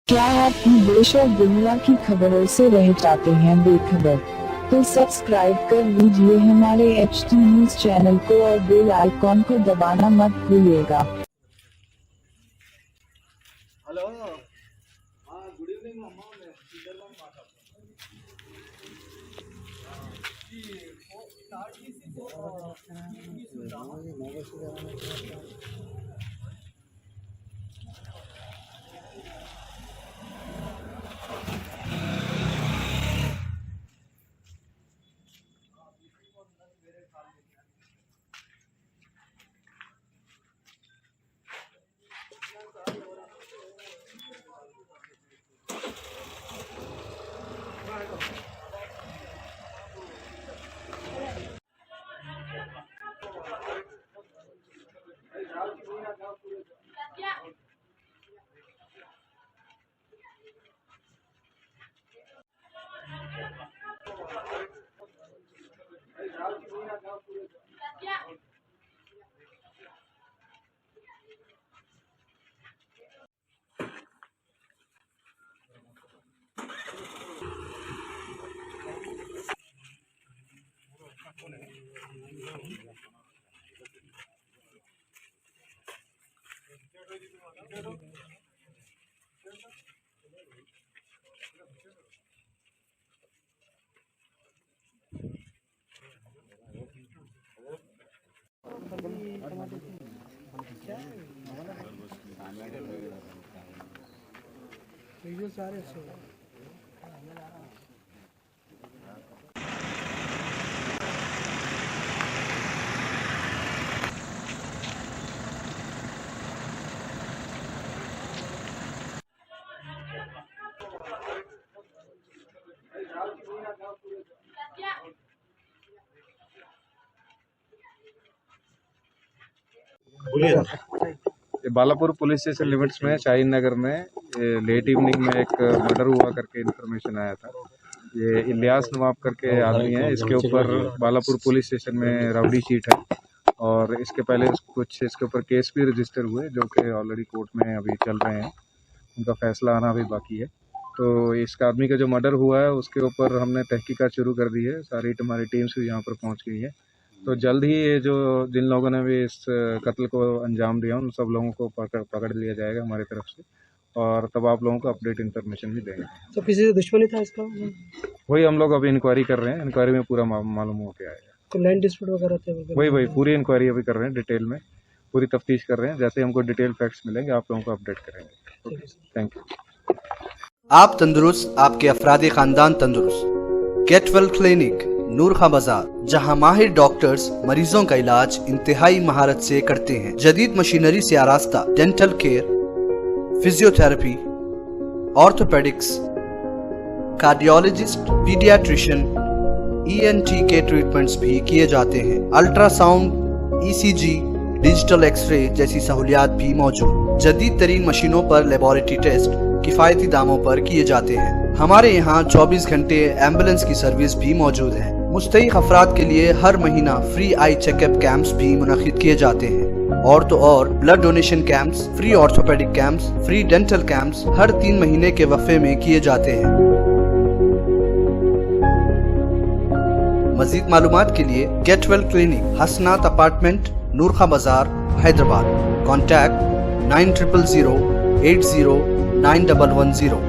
क्या आप देश और दुनिया की खबरों से रह जाते हैं बेखबर? तो सब्सक्राइब कर लीजिए हमारे HT न्यूज चैनल को और बेल आइकॉन को दबाना मत भूलिएगा। హలో గుడ్ ఈవినింగ్ అమ్మ నేను టీచర్గా మాట్లాడుతున్నాను वीडियो सारे अच्छे हैं। ये बालापुर पुलिस स्टेशन लिमिट्स में शाहीन नगर में लेट इवनिंग में एक मर्डर हुआ करके इन्फॉर्मेशन आया था। ये इलियास नवाब करके आदमी है, इसके ऊपर बालापुर पुलिस स्टेशन में राउडी शीट है और इसके पहले कुछ इसके ऊपर केस भी रजिस्टर हुए जो कि ऑलरेडी कोर्ट में अभी चल रहे हैं, उनका फैसला आना अभी बाकी है। तो इस आदमी का जो मर्डर हुआ है उसके ऊपर हमने तहकीकात शुरू कर दी है, सारी हमारी टीम्स भी यहाँ पर पहुँच गई है। तो जल्द ही ये जो जिन लोगों ने भी इस कत्ल को अंजाम दिया उन सब लोगों को पकड़ लिया जाएगा हमारी तरफ से और तब आप लोगों को अपडेट इन्फॉर्मेशन भी देंगे। तो किसी से दुश्मनी था इसका? वही हम लोग अभी इंक्वायरी कर रहे हैं, इंक्वायरी में पूरा मालूम हो के आएगा। तो लैंड डिस्प्यूट वगैरह थे? वही पूरी इंक्वायरी अभी कर रहे हैं, डिटेल में पूरी तफ्तीश कर रहे हैं। जैसे हमको डिटेल फैक्ट्स मिलेंगे आप लोगों को अपडेट करेंगे। Thank you. आप तंदुरुस्त, आपके अफराद खानदान तंदुरुस्त। गेट वेल क्लिनिक, नूर खां बाजार, जहां माहिर डॉक्टर्स मरीजों का इलाज इंतहाई महारत से करते हैं। जदीद मशीनरी से आरास्ता dental care, physiotherapy, orthopaedics, cardiologist, paediatrician, ENT के ट्रीटमेंट्स भी किए जाते हैं। अल्ट्रासाउंड, ECG, डिजिटल एक्सरे जैसी सहूलियात भी मौजूद। जदीद तरीन मशीनों पर लेबोरेटरी टेस्ट किफायती दामों पर किए जाते हैं। हमारे यहाँ 24 घंटे एम्बुलेंस की सर्विस भी मौजूद है। मुस्तहिक अफराद के लिए हर महीना फ्री आई चेकअप कैंप्स भी मुनक्किद किए जाते हैं। और तो और blood donation camps, free orthopaedic camps, free dental camps हर 3 महीने के वक्फे में किए जाते हैं। मजीद मालूमात के लिए गेट वेल क्लिनिक, हसनात अपार्टमेंट, नूर खां बाजार, हैदराबाद। कॉन्टैक्ट 9000 80 9110।